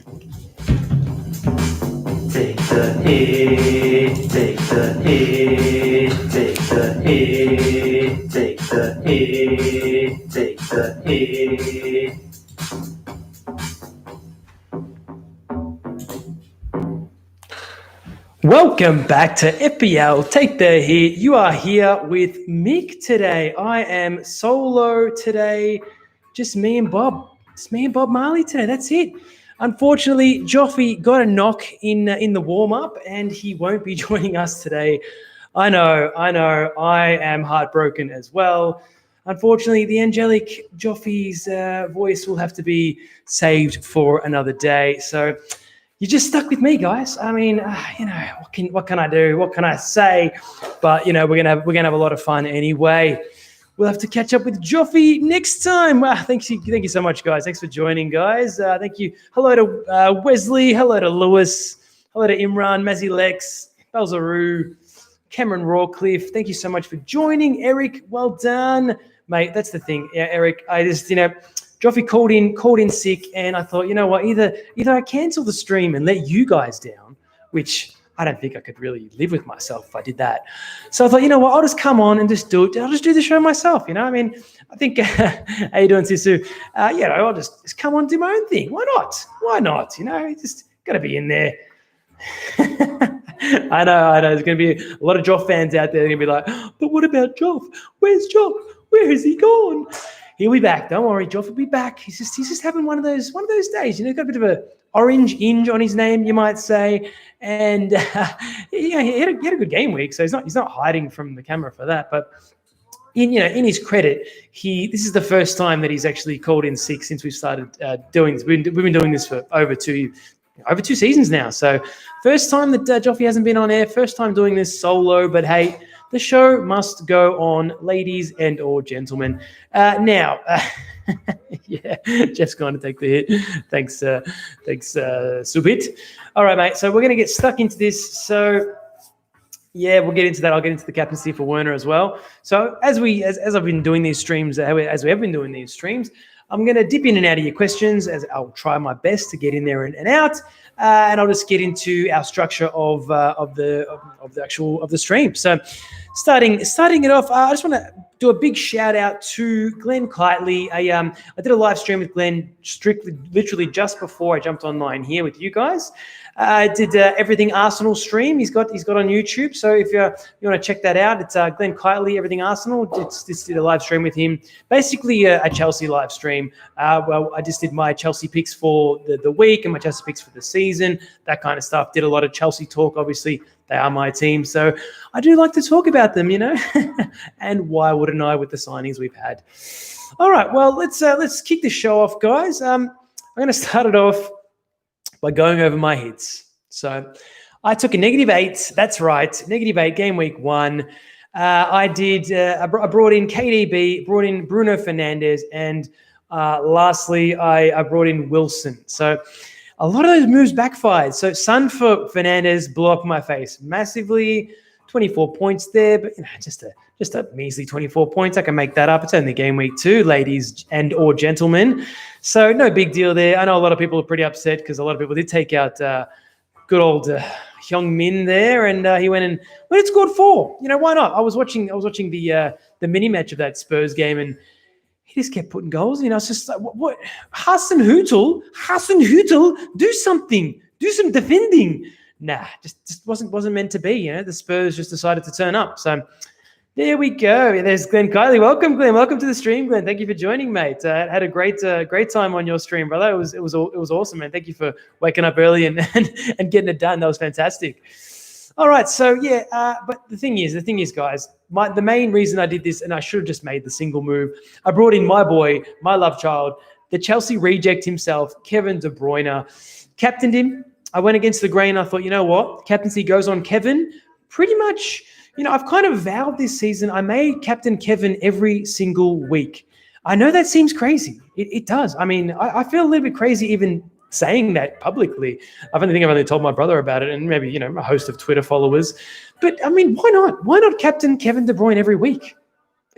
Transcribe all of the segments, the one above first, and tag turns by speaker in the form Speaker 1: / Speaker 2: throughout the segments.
Speaker 1: Take the hit, take the hit, take the hit, take the hit, take the hit. Welcome back to FPL Take the Hit. You are here with Mick today. I am solo today. Just me and Bob. It's me and Bob Marley today. That's it. Unfortunately, Joffy got a knock in the warm-up and he won't be joining us today. I know. I am heartbroken as well. Unfortunately, the angelic Joffy's voice will have to be saved for another day. So you're just stuck with me, guys. I mean, what can I do? What can I say? But we're gonna have a lot of fun anyway. We'll have to catch up with Joffy next time. Thank you so much, guys. Thanks for joining, guys. Thank you. Hello to Wesley. Hello to Lewis. Hello to Imran, Mazzy Lex, Belzaroo, Cameron Rawcliffe. Thank you so much for joining, Eric. Well done, mate. That's the thing, yeah, Eric. I just Joffy called in sick, and I thought, you know what, either I cancel the stream and let you guys down, which I don't think I could really live with myself if I did that. So I thought, you know what, I'll just come on and just do it. I'll just do the show myself, I mean, I think, how you doing, Sisu? I'll just come on and do my own thing. Why not? Just got to be in there. I know. There's going to be a lot of Joff fans out there. They're going to be like, but what about Joff? Where's Joff? Where has he gone? He'll be back. Don't worry, Joff will be back. He's just having one of those days. He's got a bit of a orange inge on his name, you might say, and he had a good game week. So he's not hiding from the camera for that. But in his credit, this is the first time that he's actually called in sick since we've started doing this. We've been doing this for over two seasons now. So first time that Joffy hasn't been on air. First time doing this solo. But hey, the show must go on, ladies and or gentlemen. Now, yeah, Jeff's going to take the hit. Thanks, Subit. All right, mate. So we're going to get stuck into this. So, yeah, we'll get into that. I'll get into the captaincy for Werner as well. So as I've been doing these streams, as we have been doing these streams, I'm going to dip in and out of your questions, as I'll try my best to get in there and out, and I'll just get into our structure of the stream. So, starting it off, I just want to do a big shout out to Glenn Kitely. I did a live stream with Glenn literally just before I jumped online here with you guys. I did Everything Arsenal stream. He's got on YouTube. So if you want to check that out, it's Glenn Kitely, Everything Arsenal. Just did a live stream with him. Basically a Chelsea live stream. Well, I just did my Chelsea picks for the week and my Chelsea picks for the season, that kind of stuff. Did a lot of Chelsea talk, obviously. They are my team. So I do like to talk about them, and why wouldn't I with the signings we've had? All right, well, let's kick the show off, guys. I'm going to start it off by going over my hits. So I took a -8. That's right, -8 game week 1. I brought in KDB, brought in Bruno Fernandes, and lastly, I brought in Wilson. So a lot of those moves backfired. So Son for Fernandes blew up in my face massively. 24 points there, but just a measly 24 points. I can make that up. It's only game week 2, ladies and or gentlemen. So no big deal there. I know a lot of people are pretty upset because a lot of people did take out good old Hyung Min there, and he went and scored 4. Why not? I was watching the mini match of that Spurs game, and he just kept putting goals. It's just like, what? Hassan Hüttel, do something. Do some defending. Nah, just wasn't meant to be. The Spurs just decided to turn up. So there we go. There's Glenn Kitely. Welcome, Glenn. Welcome to the stream, Glenn. Thank you for joining, mate. Had a great time on your stream, brother. It was awesome, man. Thank you for waking up early and getting it done. That was fantastic. All right, so yeah, but the thing is, guys, the main reason I did this, and I should have just made the single move, I brought in my boy, my love child, the Chelsea reject himself, Kevin De Bruyne, captained him. I went against the grain. I thought, you know what, captaincy goes on Kevin. Pretty much, I've kind of vowed this season I may captain Kevin every single week. I know that seems crazy. It does. I mean, I feel a little bit crazy even saying that publicly. I think I've only told my brother about it and maybe, a host of Twitter followers. But I mean, why not? Why not captain Kevin De Bruyne every week?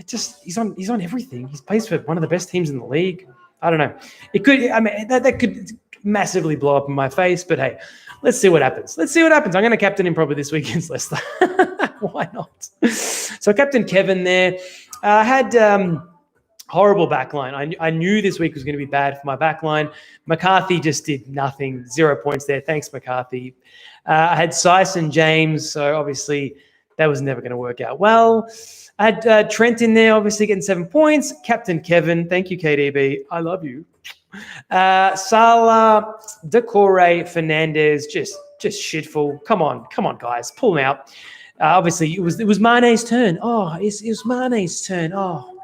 Speaker 1: He's on everything. He plays for one of the best teams in the league. I don't know. It could. I mean, that could massively blow up in my face. But hey, let's see what happens. I'm going to captain him probably this week against Leicester. Why not? So Captain Kevin there. I had horrible backline. I knew this week was going to be bad for my backline. McCarthy just did nothing. 0 points there. Thanks, McCarthy. I had Sice and James, so obviously that was never going to work out well. I had Trent in there, obviously getting 7 points. Captain Kevin, thank you, KDB. I love you. Salah, Decore, Fernandez, just shitful. Come on, guys, pull them out. Obviously, it was Mane's turn. Oh, it was Mane's turn. Oh,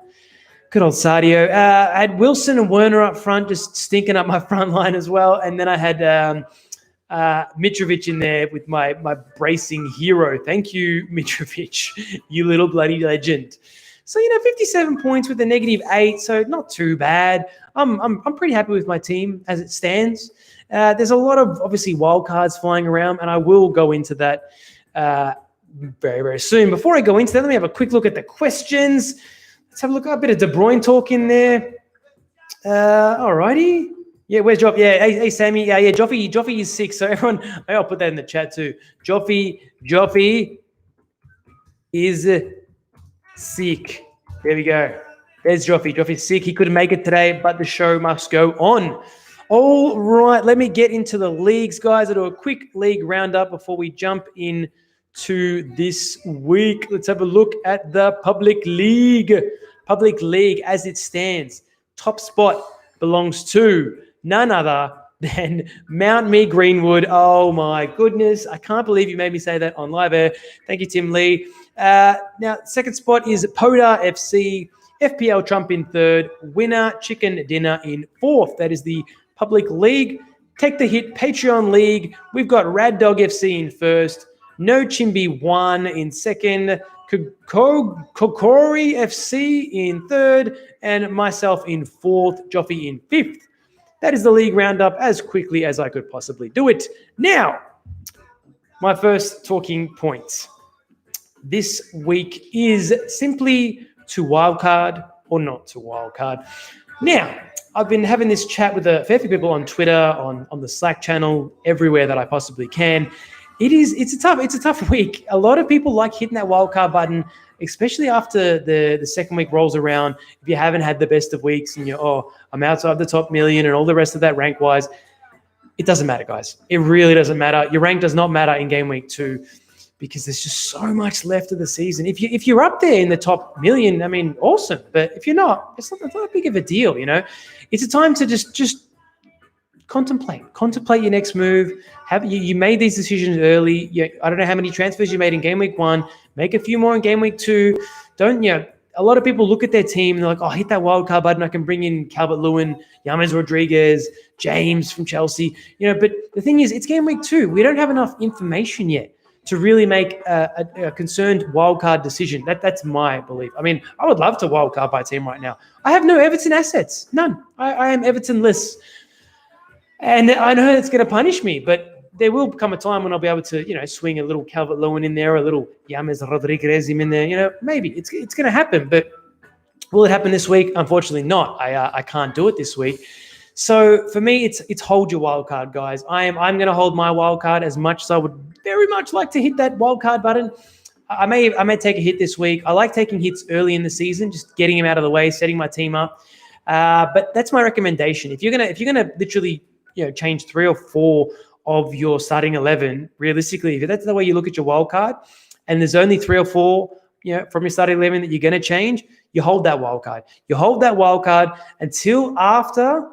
Speaker 1: good old Sadio. I had Wilson and Werner up front, just stinking up my front line as well. And then I had Mitrovic in there with my bracing hero. Thank you, Mitrovic, you little bloody legend. So, 57 points with a -8, so not too bad. I'm pretty happy with my team as it stands. There's a lot of, obviously, wild cards flying around, and I will go into that very, very soon. Before I go into that, let me have a quick look at the questions. Let's have a look at a bit of De Bruyne talk in there. All righty. Yeah, where's Joffy? Yeah, hey, Sammy. Yeah, Joffy is sick. So everyone, I'll put that in the chat too. Joffy is sick. There we go. There's Joffy. Joffy's sick. He couldn't make it today, but the show must go on. All right, let me get into the leagues, guys. I'll do a quick league roundup before we jump in to this week. Let's have a look at the public league. Public league as it stands. Top spot belongs to none other than Mount Me Greenwood. Oh my goodness. I can't believe you made me say that on live air. Thank you, Tim Lee. Now, second spot is Poda FC. FPL Trump in third. Winner Chicken Dinner in fourth. That is the public league. Take the Hit Patreon league. We've got Rad Dog FC in first. No Chimby 1 in second, Kokori FC in third, and myself in fourth, Joffy in fifth. That is the league roundup as quickly as I could possibly do it. Now, my first talking point this week is simply to wildcard or not to wildcard. Now, I've been having this chat with a fair few people on Twitter, on the Slack channel, everywhere that I possibly can. It's a tough week. A lot of people like hitting that wildcard button, especially after the second week rolls around. If you haven't had the best of weeks and I'm outside the top million and all the rest of that rank wise, it doesn't matter, guys. It really doesn't matter. Your rank does not matter in game week 2 because there's just so much left of the season. If you're up there in the top million, I mean, awesome. But if you're not, it's not that big of a deal, It's a time to just contemplate your next move. You made these decisions early. I don't know how many transfers you made in game week 1. Make a few more in game week 2. A lot of people look at their team and they're like, oh, hit that wild card button. I can bring in Calvert-Lewin, James Rodriguez, James from Chelsea. But the thing is, it's game week 2. We don't have enough information yet to really make a concerned wild card decision. That's my belief. I mean, I would love to wild card my team right now. I have no Everton assets. None. I am Everton-less. And I know it's going to punish me, but there will come a time when I'll be able to, swing a little Calvert-Lewin in there, a little James Rodriguez in there. Maybe it's going to happen, but will it happen this week? Unfortunately, not. I can't do it this week. So for me, it's hold your wild card, guys. I'm going to hold my wild card as much as I would very much like to hit that wild card button. I may take a hit this week. I like taking hits early in the season, just getting them out of the way, setting my team up. But that's my recommendation. If you're gonna literally change 3 or 4 of your starting 11, realistically, if that's the way you look at your wild card, and there's only 3 or 4, from your starting 11 that you're going to change, you hold that wild card. You hold that wild card until after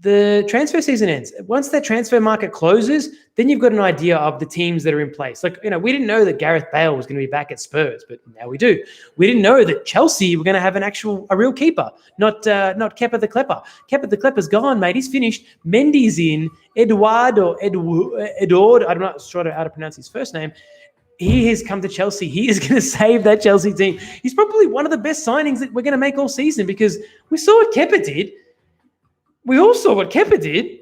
Speaker 1: the transfer season ends. Once that transfer market closes, then you've got an idea of the teams that are in place. Like, we didn't know that Gareth Bale was going to be back at Spurs, but now we do. We didn't know that Chelsea were going to have a real keeper, not Kepa the Klepper. Kepa the Klepper's gone, mate. He's finished. Mendy's in. Edouard, I'm not sure how to pronounce his first name. He has come to Chelsea. He is going to save that Chelsea team. He's probably one of the best signings that we're going to make all season because we saw what Kepa did. We all saw what Kepa did.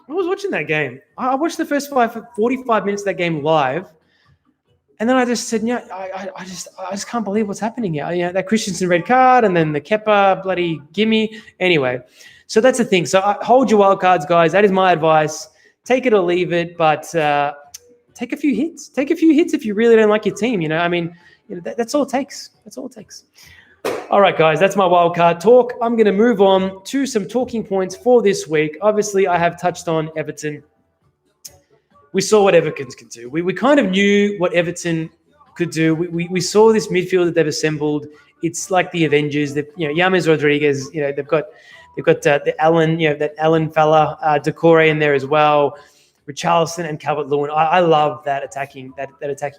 Speaker 1: I was watching that game. I watched the first 45 minutes of that game live, And then I just said, yeah, I just can't believe what's happening here. That Christensen red card and then the Kepa bloody gimme. Anyway, so that's the thing. So hold your wild cards, guys. That is my advice. Take it or leave it, but take a few hits. Take a few hits if you really don't like your team. That's all it takes. That's all it takes. All right, guys, that's my wild card talk. I'm going to move on to some talking points for this week. Obviously, I have touched on Everton. We saw what Everton can do. We kind of knew what Everton could do. We saw this midfield that they've assembled. It's like the Avengers. James Rodriguez. They've got the Allen. That Allen fella, Decore in there as well. Richarlison and Calvert-Lewin. I love that attacking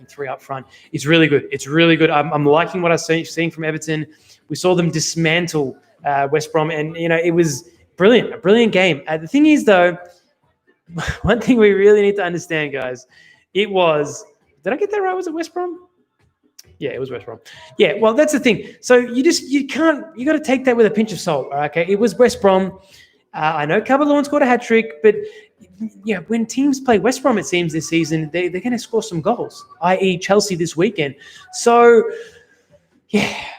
Speaker 1: three up front. It's really good. It's really good. I'm liking what I'm seeing from Everton. We saw them dismantle West Brom, and it was brilliant. A brilliant game. The thing is, though, one thing we really need to understand, guys, did I get that right? Was it West Brom? Yeah, it was West Brom. Yeah, well, that's the thing. So you got to take that with a pinch of salt. Okay, it was West Brom. I know Calvert-Lewin scored a hat trick, but when teams play West Brom, it seems this season they're going to score some goals, i.e. Chelsea this weekend. So,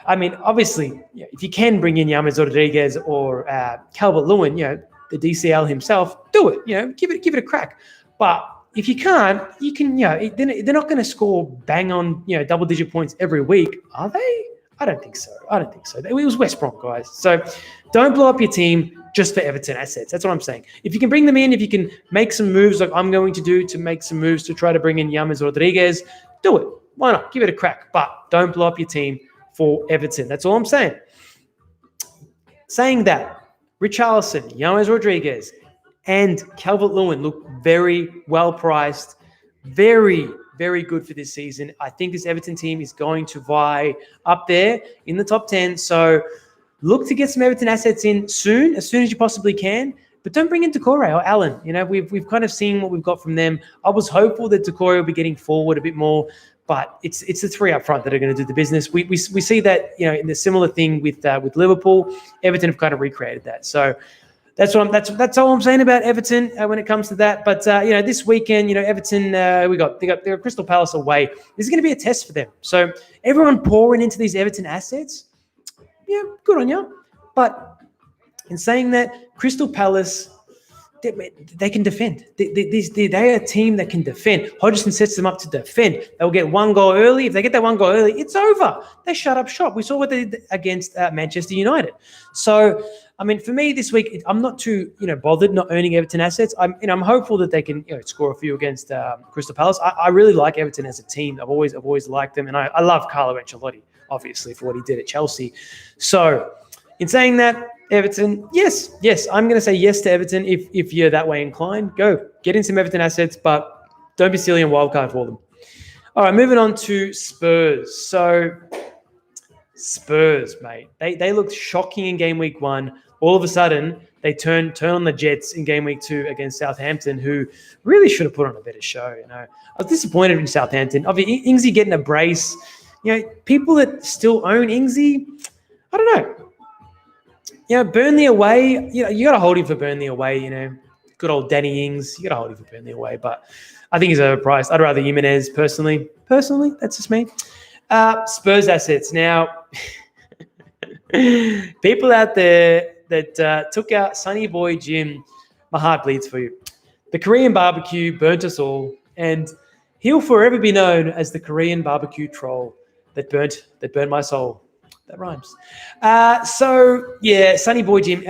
Speaker 1: obviously, if you can bring in James Rodriguez or Calvert-Lewin, the DCL himself, do it. Give it a crack. But if you can't, you can. They're not going to score bang on double-digit points every week, are they? I don't think so. It was West Brom, guys. So don't blow up your team just for Everton assets. That's what I'm saying. If you can bring them in, if you can make some moves like I'm going to do to make some moves to try to bring in James Rodriguez, do it. Why not? Give it a crack. But don't blow up your team for Everton. That's all I'm saying. Saying that, Richarlison, James Rodriguez, and Calvert-Lewin look very well priced, very, very good for this season. I think this Everton team is going to vie up there in the top 10. So look to get some Everton assets in soon as you possibly can. But don't bring in Decore or Allen. We've kind of seen what we've got from them. I was hopeful that Decore will be getting forward a bit more, but it's the three up front that are going to do the business. We see that in the similar thing with Liverpool. Everton have kind of recreated that. So that's all I'm saying about Everton when it comes to that. But this weekend, Everton they got Crystal Palace away. This is going to be a test for them. So everyone pouring into these Everton assets. Yeah, good on you. But in saying that, Crystal Palace, they can defend. They're a team that can defend. Hodgson sets them up to defend. They'll get one goal early. If they get that one goal early, it's over. They shut up shop. We saw what they did against Manchester United. So, for me this week, I'm not too bothered not owning Everton assets. I'm hopeful that they can score a few against Crystal Palace. I really like Everton as a team. I've always liked them, and I love Carlo Ancelotti, obviously, for what he did at Chelsea. So, in saying that, Everton, yes, I'm going to say yes to Everton if you're that way inclined. Go, get in some Everton assets, but don't be silly and wildcard for them. All right, moving on to Spurs. So, Spurs, mate, they looked shocking in game week 1. All of a sudden, they turn on the Jets in game week 2 against Southampton, who really should have put on a better show. I was disappointed in Southampton. Obviously, Ingsy getting a brace. People that still own Ingsy, I don't know. Burnley away, you got to hold him for Burnley away, Good old Danny Ings, you got to hold him for Burnley away. But I think he's overpriced. I'd rather Jimenez personally. Personally, that's just me. Spurs assets. Now, people out there that took out Sonny Boy Jim, my heart bleeds for you. The Korean barbecue burnt us all, and he'll forever be known as the Korean barbecue troll that burnt my soul. That rhymes. Sonny Boy Jim.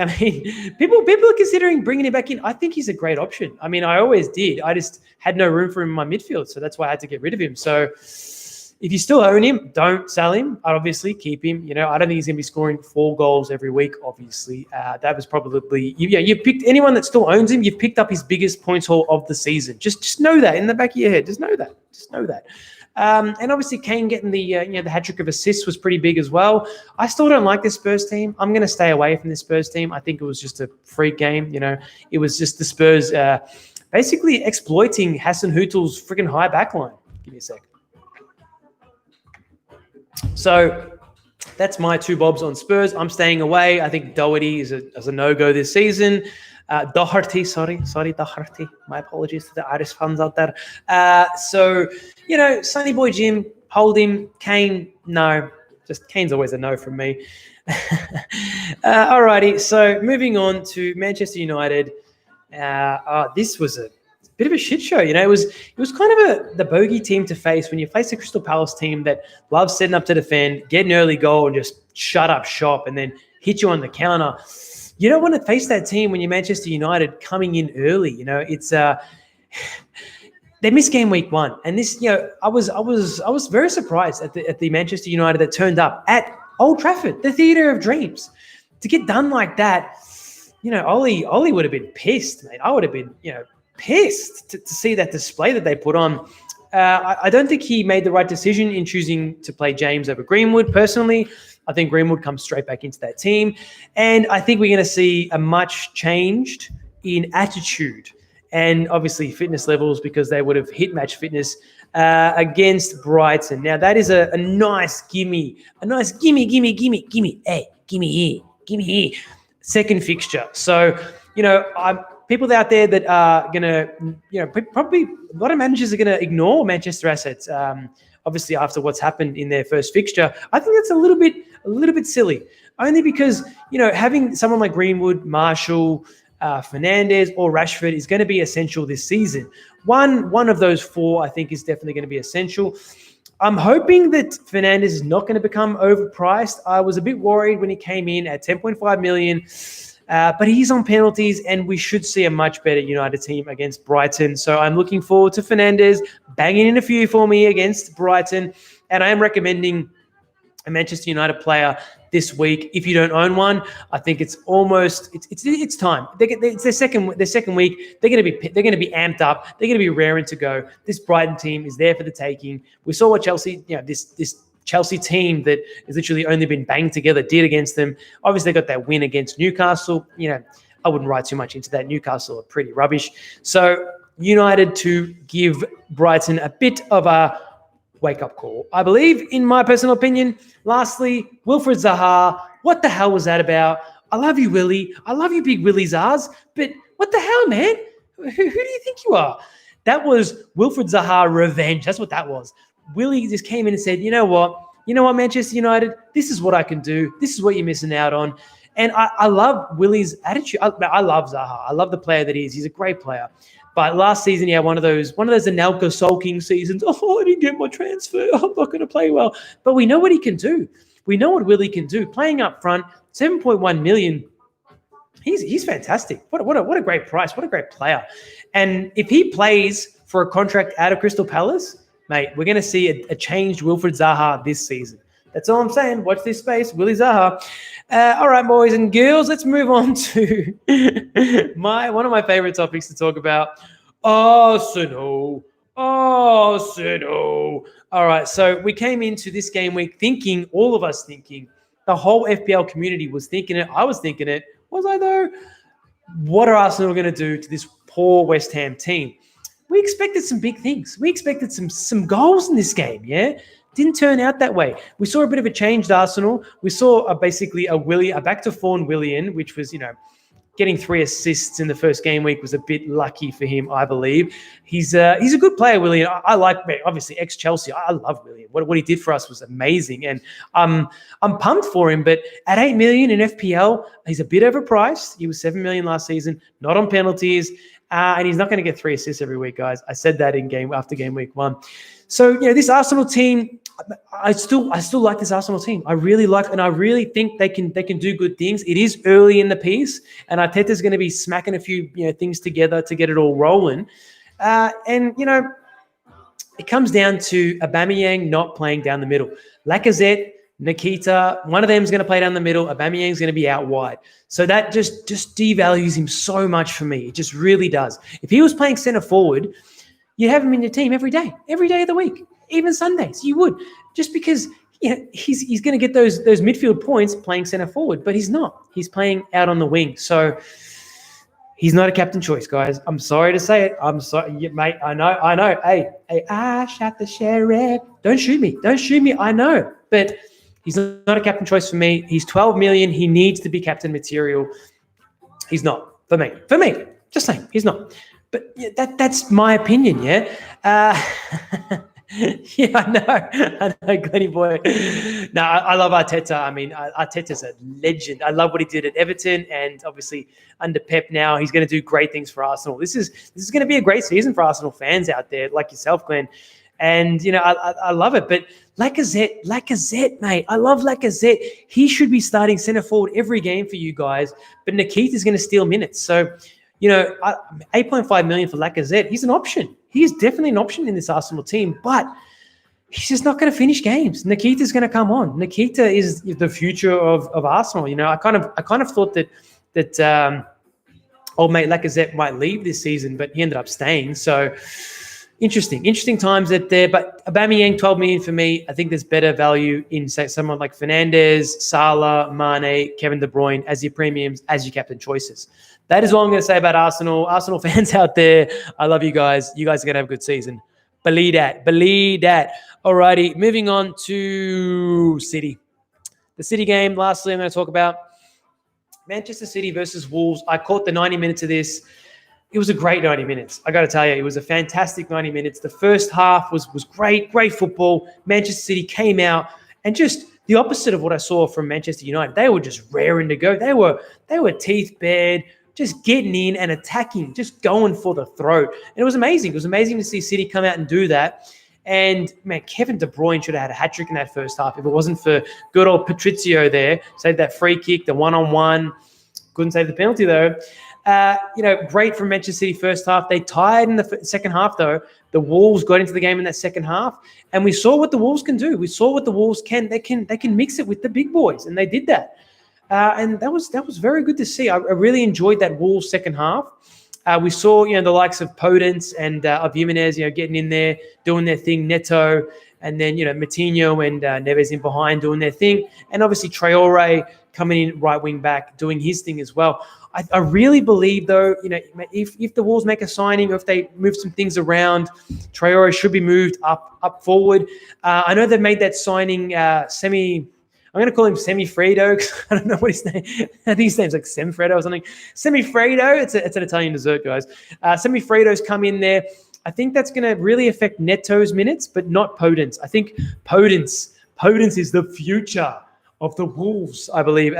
Speaker 1: People are considering bringing him back in. I think he's a great option. I always did. I just had no room for him in my midfield, so that's why I had to get rid of him. So if you still own him, don't sell him. I'd obviously keep him. I don't think he's going to be scoring 4 goals every week, obviously. That was probably... you picked anyone that still owns him, you've picked up his biggest points haul of the season. Just know that in the back of your head. Just know that. And obviously Kane getting the hat-trick of assists was pretty big as well. I still don't like this Spurs team. I'm going to stay away from this Spurs team. I think it was just a freak game. It was just the Spurs basically exploiting Hassan Hüttl's freaking high backline. Give me a sec. So that's my 2 bobs on Spurs. I'm staying away. I think Doherty is a no-go this season. Doherty, sorry, Doherty. My apologies to the Irish fans out there. So, Sonny Boy Jim, hold him. Kane, no. Just Kane's always a no from me. Alrighty, so moving on to Manchester United. This was a bit of a shit show. It was kind of the bogey team to face when you face a Crystal Palace team that loves setting up to defend, get an early goal, and just shut up shop, and then hit you on the counter. You don't want to face that team when you're Manchester United coming in early. It's they missed game week 1, and this, I was very surprised at the Manchester United that turned up at Old Trafford, the theatre of dreams, to get done like that. Ollie would have been pissed, mate. I would have been, pissed to see that display that they put on. I don't think he made the right decision in choosing to play James over Greenwood. Personally, I think Greenwood comes straight back into that team. And I think we're going to see a much changed in attitude and obviously fitness levels, because they would have hit match fitness against Brighton. Now, that is a nice gimme. Hey, gimme here. Second fixture. So, people out there that are going to, probably a lot of managers are going to ignore Manchester assets. Obviously, after what's happened in their first fixture, I think that's a little bit silly. Only because having someone like Greenwood, Marshall, Fernandes, or Rashford is going to be essential this season. One of those four, I think, is definitely going to be essential. I'm hoping that Fernandes is not going to become overpriced. I was a bit worried when he came in at 10.5 million. But he's on penalties, and we should see a much better United team against Brighton. So I'm looking forward to Fernandes banging in a few for me against Brighton. And I am recommending a Manchester United player this week. If you don't own one, I think it's time. It's their second week. They're going to be amped up. They're going to be raring to go. This Brighton team is there for the taking. We saw what Chelsea, this Chelsea team that has literally only been banged together did against them. Obviously, they got that win against Newcastle. I wouldn't write too much into that. Newcastle are pretty rubbish. So United to give Brighton a bit of a wake-up call, I believe, in my personal opinion. Lastly, Wilfred Zaha. What the hell was that about? I love you, Willie. I love you, big Willie Zars. But what the hell, man? Who do you think you are? That was Wilfred Zaha revenge. That's what that was. Willie just came in and said, you know what, Manchester United, this is what I can do. This is what you're missing out on. And I love Willie's attitude. I love Zaha. I love the player that he is. He's a great player. But last season, he had one of those Anelka sulking seasons. Oh, I didn't get my transfer. I'm not going to play well. But we know what he can do. We know what Willie can do. Playing up front, 7.1 million. He's fantastic. What a great price. What a great player. And if he plays for a contract out of Crystal Palace, mate, we're going to see a changed Wilfred Zaha this season. That's all I'm saying. Watch this space, Willie Zaha. All right, boys and girls, let's move on to one of my favorite topics to talk about, Arsenal. All right, so we came into this game week all of us thinking, the whole FPL community was thinking it. I was thinking it. Was I, though? What are Arsenal going to do to this poor West Ham team? We expected some big things. We expected some goals in this game, yeah? Didn't turn out that way. We saw a bit of a changed Arsenal. We saw basically a back to form Willian, which was, getting 3 assists in the first game week was a bit lucky for him, I believe. He's a good player, Willian. I like, obviously, ex-Chelsea. I love Willian. What he did for us was amazing. And I'm pumped for him. But at 8 million in FPL, he's a bit overpriced. He was 7 million last season, not on penalties. And he's not going to get 3 assists every week, guys. I said that after game week 1. So, this Arsenal team, I still like this Arsenal team. I really like, and I really think they can do good things. It is early in the piece, and Arteta's going to be smacking a few things together to get it all rolling. It comes down to Aubameyang not playing down the middle. Lacazette, Nikita, one of them is going to play down the middle. Aubameyang's going to be out wide. So that just devalues him so much for me. It just really does. If he was playing centre forward, you'd have him in your team every day of the week, even Sundays. You would, just because he's going to get those midfield points playing centre forward, but he's not. He's playing out on the wing. So he's not a captain choice, guys. I'm sorry to say it. I'm sorry, mate. I know. Hey, I shot the sheriff. Don't shoot me. I know, but he's not a captain choice for me. He's 12 million. He needs to be captain material. He's not. For me, just saying, he's not. But yeah, that's my opinion, yeah? Yeah, I know, Glenny boy. No, I love Arteta. I mean, Arteta's a legend. I love what he did at Everton, and obviously under Pep now, he's going to do great things for Arsenal. This is going to be a great season for Arsenal fans out there, like yourself, Glenn. And, I love it. But Lacazette, mate. I love Lacazette. He should be starting centre forward every game for you guys. But Nikita's going to steal minutes. So, 8.5 million for Lacazette. He's an option. He is definitely an option in this Arsenal team. But he's just not going to finish games. Nikita's going to come on. Nikita is the future of Arsenal. I kind of thought that old mate Lacazette might leave this season, but he ended up staying. So interesting times out there. But Aubameyang, 12 million for me. I think there's better value in, say, someone like Fernandes, Salah, Mane, Kevin De Bruyne as your premiums, as your captain choices. That is all I'm going to say about Arsenal. Arsenal fans out there, I love you guys. You guys are going to have a good season. Believe that. Alrighty, moving on to City. The City game, lastly, I'm going to talk about Manchester City versus Wolves. I caught the 90 minutes of this. It was a great 90 minutes. I got to tell you, it was a fantastic 90 minutes. The first half was great football. Manchester City came out and just the opposite of what I saw from Manchester United. They were just raring to go. They were teeth bared, just getting in and attacking, just going for the throat. And it was amazing. It was amazing to see City come out and do that. And, man, Kevin De Bruyne should have had a hat-trick in that first half if it wasn't for good old Patrizio there. Saved that free kick, the one-on-one. Couldn't save the penalty, though. Great from Manchester City first half. They tied in the second half, though. The Wolves got into the game in that second half, and we saw what the Wolves can do. We saw what the Wolves can. They can mix it with the big boys, and they did that. And that was very good to see. I really enjoyed that Wolves second half. We saw, the likes of Podence and of Jimenez, getting in there, doing their thing, Neto, and then, Matinho and Neves in behind doing their thing. And obviously Traore coming in right wing back, doing his thing as well. I really believe, though, if the Wolves make a signing or if they move some things around, Traore should be moved up forward. I know they've made that signing I'm going to call him Semifredo because I don't know what his name. I think his name's like Semfredo or something. Semifredo. It's an Italian dessert, guys. Semifredo's come in there. I think that's going to really affect Neto's minutes, but not Podence. I think Podence is the future of the Wolves, I believe.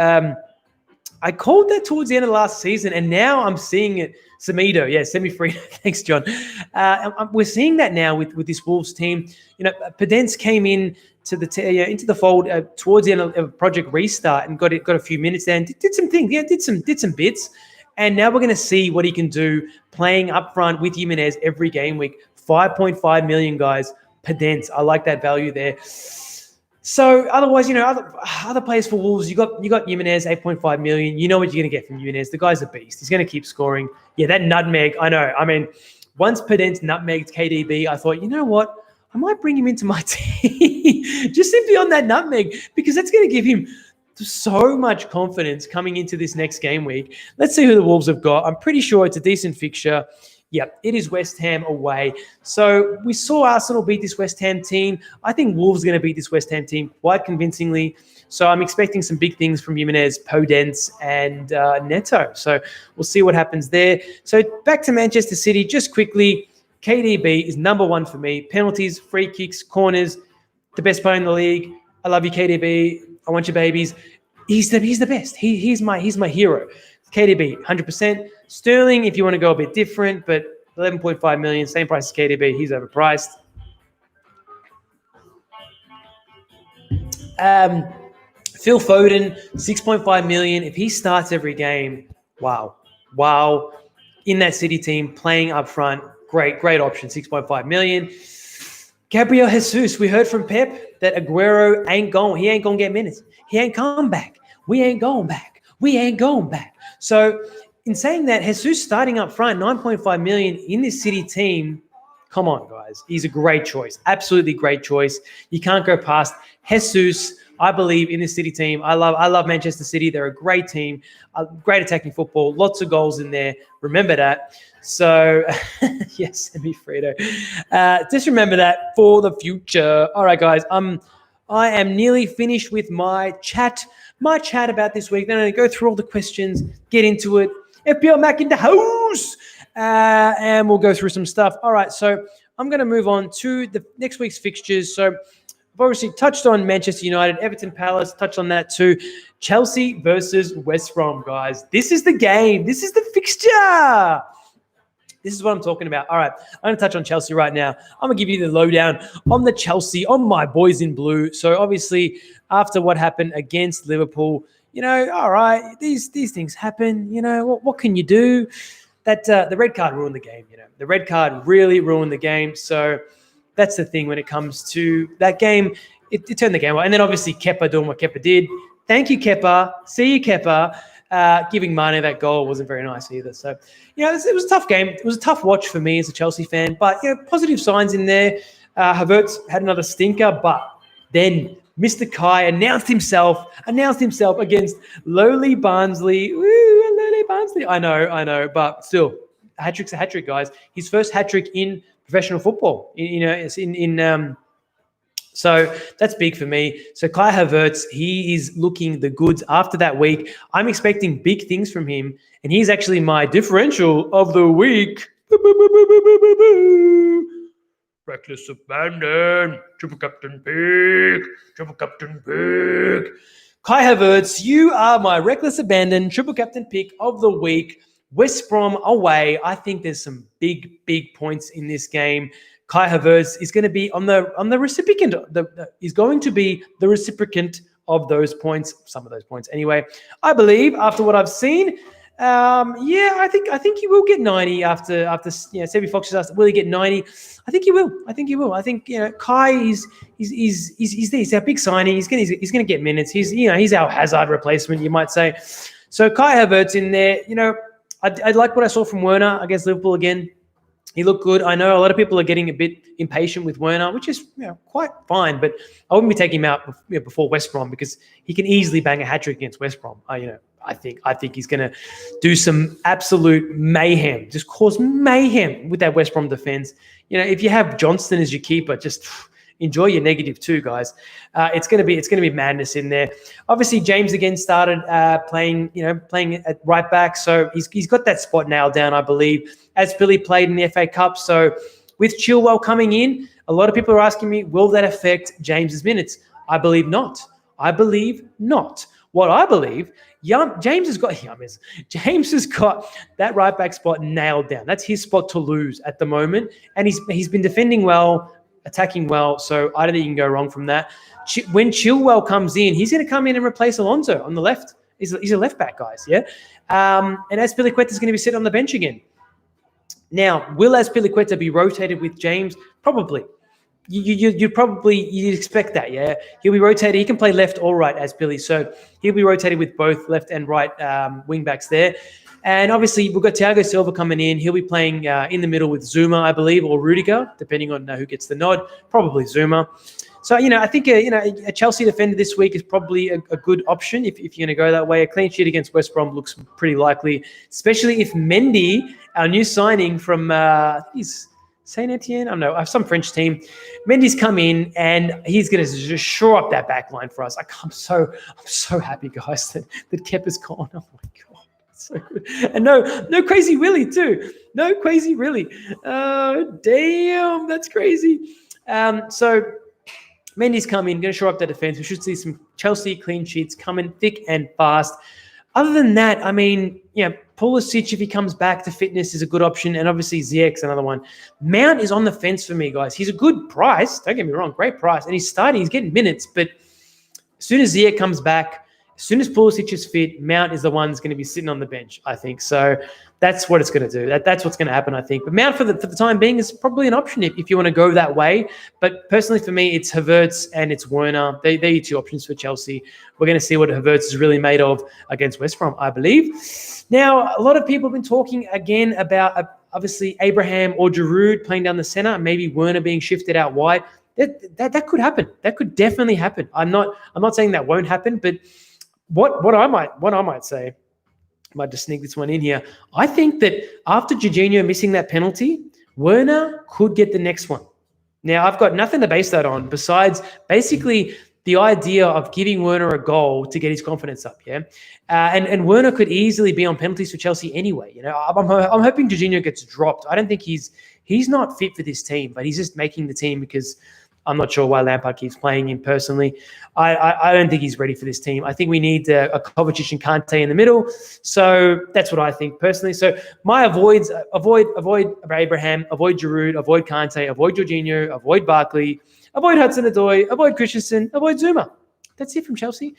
Speaker 1: I called that towards the end of last season, and now I'm seeing it. Semifredo. Thanks, John. We're seeing that now with this Wolves team. Podence came in to into the fold towards the end of Project Restart and got a few minutes there and did some things. Did some bits. And now we're going to see what he can do playing up front with Jimenez every game week. 5.5 million, guys. Podence. I like that value there. So otherwise, other players for Wolves, you got Jimenez, 8.5 million. You know what you're going to get from Jimenez. The guy's a beast. He's going to keep scoring. Yeah, that nutmeg, I know. I mean, once Podence nutmegged KDB, I thought, you know what? I might bring him into my team just simply on that nutmeg because that's going to give him so much confidence coming into this next game week. Let's see who the Wolves have got. I'm pretty sure it's a decent fixture. Yep, it is West Ham away. So we saw Arsenal beat this West Ham team. I think Wolves are going to beat this West Ham team quite convincingly. So I'm expecting some big things from Jimenez, Podence, and Neto. So we'll see what happens there. So back to Manchester City, just quickly. KDB is number one for me. Penalties, free kicks, corners, the best player in the league. I love you, KDB. I want your babies. He's the best. He's my hero. KDB, 100%. Sterling, if you want to go a bit different, but 11.5 million, same price as KDB. He's overpriced. Phil Foden, 6.5 million. If he starts every game, wow. In that City team, playing up front, great option, 6.5 million. Gabriel Jesus, we heard from Pep that Aguero ain't going to get minutes. He ain't coming back. We ain't going back. So in saying that, Jesus starting up front, 9.5 million in this City team, come on, guys. He's a great choice. Absolutely great choice. You can't go past Jesus. I believe in this City team. I love Manchester City. They're a great team, great attacking football, lots of goals in there. Remember that. So, yes, Semifredo. Just remember that for the future. All right, guys. I am nearly finished with my chat about this week. Then I go through all the questions, get into it. FPL Mac in the house. And we'll go through some stuff. All right, so I'm going to move on to the next week's fixtures. So I've obviously touched on Manchester United, Everton Palace, touched on that too. Chelsea versus West Brom, guys. This is the game. This is the fixture. This is what I'm talking about. All right, I'm going to touch on Chelsea right now. I'm going to give you the lowdown on the Chelsea, on my boys in blue. So obviously, after what happened against Liverpool, all right, these things happen. What can you do? That the red card ruined the game. The red card really ruined the game. So that's the thing when it comes to that game. It turned the game away. And then obviously Kepa doing what Kepa did. Thank you, Kepa. See you, Kepa. Giving Mane that goal wasn't very nice either. So, it was a tough game. It was a tough watch for me as a Chelsea fan. But, positive signs in there. Havertz had another stinker. But then Mr. Kai announced himself against lowly Barnsley. Woo, lowly Barnsley. I know. But still, a hat-trick's a hat-trick, guys. His first hat-trick in professional football. So that's big for me. So Kai Havertz, he is looking the goods after that week. I'm expecting big things from him, and he's actually my differential of the week. Reckless abandon, triple captain pick. Kai Havertz, you are my reckless abandon, triple captain pick of the week. West Brom away. I think there's some big points in this game. Kai Havertz is going to be on the recipient. He's going to be the recipient of those points, some of those points anyway. I believe after what I've seen, I think he will get 90 after Sebi Fox just asked, will he get 90? I think he will. I think Kai is there. He's our big signing. He's going to get minutes. He's our Hazard replacement, you might say. So Kai Havertz in there. I like what I saw from Werner against Liverpool again. He looked good. I know a lot of people are getting a bit impatient with Werner, which is quite fine, but I wouldn't be taking him out before West Brom because he can easily bang a hat-trick against West Brom. I think he's going to do some absolute mayhem, just cause mayhem with that West Brom defense. If you have Johnston as your keeper, just enjoy your negative too, guys. It's going to be madness in there. Obviously, James again started playing at right back, so he's got that spot nailed down, I believe. As Billy played in the FA Cup, so with Chilwell coming in, a lot of people are asking me, will that affect James's minutes? I believe not. What I believe, James has got that right back spot nailed down. That's his spot to lose at the moment, and he's been defending well, attacking well, so I don't think you can go wrong from that. When Chilwell comes in, he's going to come in and replace Alonso on the left. He's a left back, guys, yeah? And Azpilicueta is going to be sitting on the bench again. Now, will Azpilicueta be rotated with James? Probably. You'd expect that, yeah? He'll be rotated. He can play left or right, Azpili, so he'll be rotated with both left and right wing backs there. And obviously, we've got Thiago Silva coming in. He'll be playing in the middle with Zuma, I believe, or Rudiger, depending on who gets the nod. Probably Zuma. So, I think a Chelsea defender this week is probably a good option if you're going to go that way. A clean sheet against West Brom looks pretty likely, especially if Mendy, our new signing from he's Saint Etienne, I don't know, some French team. Mendy's come in and he's going to just shore up that back line for us. I'm so happy, guys, that Kepa's gone. Oh my god. So good. And no Crazy Willie too. No Crazy Willie. Oh, damn. That's crazy. So Mendy's come in, going to shore up the defense. We should see some Chelsea clean sheets coming thick and fast. Other than that, Pulisic, if he comes back to fitness, is a good option. And obviously Ziyech's another one. Mount is on the fence for me, guys. He's a good price. Don't get me wrong. Great price. And he's starting. He's getting minutes. But as soon as Ziyech comes back, as soon as Pulisic is fit, Mount is the one that's going to be sitting on the bench, I think. So that's what it's going to do. That's what's going to happen, I think. But Mount, for the time being, is probably an option if you want to go that way. But personally, for me, it's Havertz and it's Werner. They're your two options for Chelsea. We're going to see what Havertz is really made of against West Brom, I believe. Now, a lot of people have been talking again about, obviously, Abraham or Giroud playing down the center, maybe Werner being shifted out wide. That could happen. That could definitely happen. I'm not saying that won't happen, but what I might say, I might just sneak this one in here. I think that after Jorginho missing that penalty, Werner could get the next one. Now, I've got nothing to base that on besides basically the idea of giving Werner a goal to get his confidence up, yeah? And Werner could easily be on penalties for Chelsea anyway. You know, I'm hoping Jorginho gets dropped. I don't think he's not fit for this team, but he's just making the team because I'm not sure why Lampard keeps playing him personally. I don't think he's ready for this team. I think we need a Kovacic and Kante in the middle. So that's what I think personally. So my avoid Abraham, avoid Giroud, avoid Kante, avoid Jorginho, avoid Barkley, avoid Hudson-Odoi, avoid Christensen, avoid Zuma. That's it from Chelsea.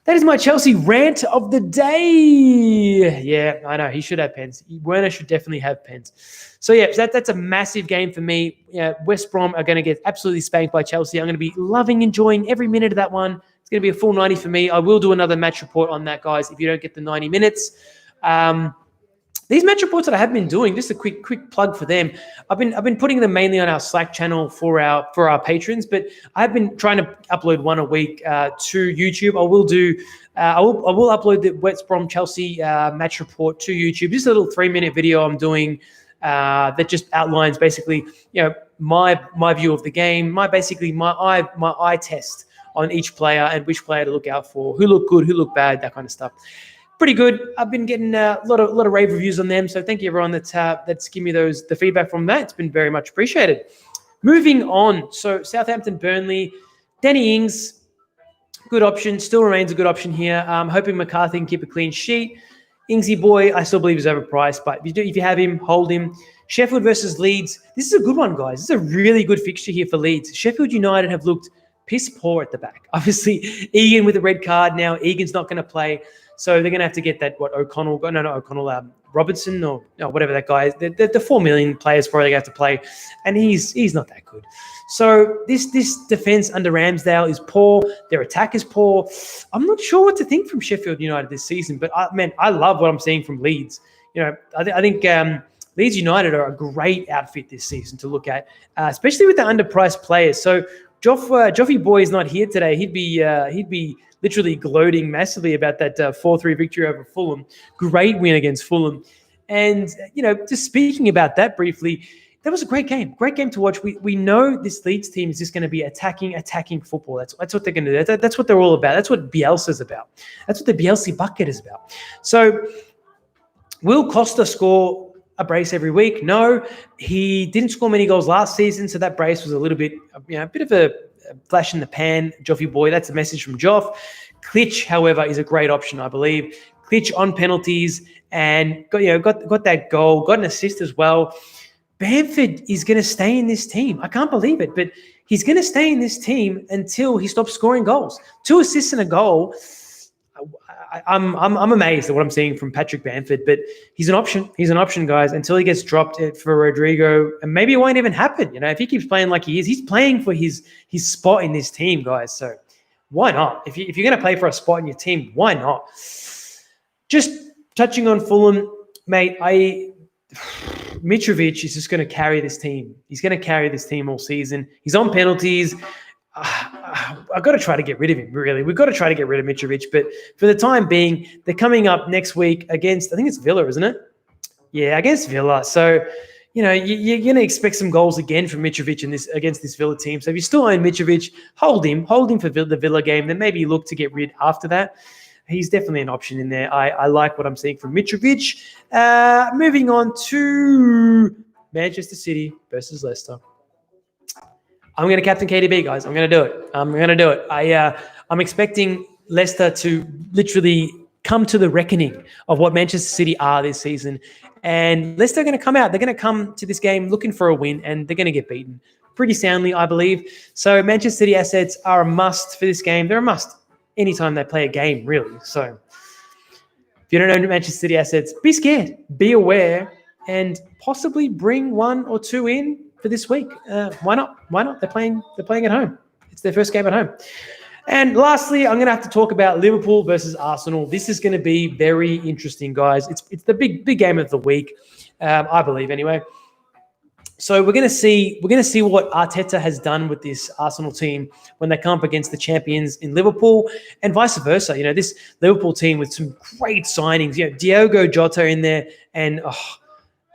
Speaker 1: That is my Chelsea rant of the day. Yeah, I know. He should have pens. Werner should definitely have pens. So, yeah, that's a massive game for me. Yeah, West Brom are going to get absolutely spanked by Chelsea. I'm going to be enjoying every minute of that one. It's going to be a full 90 for me. I will do another match report on that, guys, if you don't get the 90 minutes. These match reports that I have been doing, just a quick plug for them. I've been putting them mainly on our Slack channel for our patrons, but I've been trying to upload one a week to YouTube. I will upload the West Brom Chelsea match report to YouTube. Just a little 3-minute video I'm doing that just outlines basically, you know, my view of the game, my eye test on each player and which player to look out for, who looked good, who looked bad, that kind of stuff. Pretty good. I've been getting a lot of rave reviews on them. So thank you everyone that's given me the feedback from that. It's been very much appreciated. Moving on. So Southampton, Burnley, Danny Ings, good option. Still remains a good option here. I'm hoping McCarthy can keep a clean sheet. Ingsy boy, I still believe is overpriced, but if you have him, hold him. Sheffield versus Leeds. This is a good one, guys. This is a really good fixture here for Leeds. Sheffield United have looked piss poor at the back. Obviously, Egan with a red card now. Egan's not going to play. So they're going to have to get that, Robertson or whatever that guy is. The 4 million players probably have to play, and he's not that good. So this defense under Ramsdale is poor. Their attack is poor. I'm not sure what to think from Sheffield United this season, but I love what I'm seeing from Leeds. You know, I think Leeds United are a great outfit this season to look at, especially with the underpriced players. So Joffy Boy is not here today. He'd be literally gloating massively about that 4-3 victory over Fulham. Great win against Fulham. And, you know, just speaking about that briefly, that was a great game. Great game to watch. We know this Leeds team is just going to be attacking football. That's what they're going to do. That's what they're all about. That's what Bielsa's about. That's what the Bielsa bucket is about. So will Costa score a brace every week? No. He didn't score many goals last season, so that brace was a little bit, a bit of a flash in the pan. Joffy boy, that's a message from Joff. Klitsch, however, is a great option, I believe. Klitsch on penalties and got that goal, got an assist as well. Bamford is going to stay in this team. I can't believe it, but he's going to stay in this team until he stops scoring goals. 2 assists and a goal. I'm amazed at what I'm seeing from Patrick Bamford, but he's an option. He's an option, guys, until he gets dropped for Rodrigo, and maybe it won't even happen. You know, if he keeps playing like he is, he's playing for his spot in this team, guys. So why not? If you're going to play for a spot in your team, why not? Just touching on Fulham, mate. Mitrovic is just going to carry this team. He's going to carry this team all season. He's on penalties. I've got to try to get rid of him, really. We've got to try to get rid of Mitrovic. But for the time being, they're coming up next week against, I think it's Villa, isn't it? Yeah, against Villa. So, you know, you're going to expect some goals again from Mitrovic against this Villa team. So if you still own Mitrovic, hold him for the Villa game. Then maybe look to get rid after that. He's definitely an option in there. I like what I'm seeing from Mitrovic. Moving on to Manchester City versus Leicester. I'm going to captain KDB, guys. I'm going to do it. I'm expecting Leicester to literally come to the reckoning of what Manchester City are this season. And Leicester are going to come out. They're going to come to this game looking for a win, and they're going to get beaten pretty soundly, I believe. So Manchester City assets are a must for this game. They're a must anytime they play a game, really. So if you don't own Manchester City assets, be scared, be aware, and possibly bring 1 or 2 in for this week. Why not? They're playing at home. It's their first game at home. And lastly, I'm going to have to talk about Liverpool versus Arsenal. This is going to be very interesting, guys. It's the big game of the week, I believe, anyway. So we're going to see what Arteta has done with this Arsenal team when they come up against the champions in Liverpool, and vice versa. You know, this Liverpool team with some great signings. You know, Diogo Jota in there, and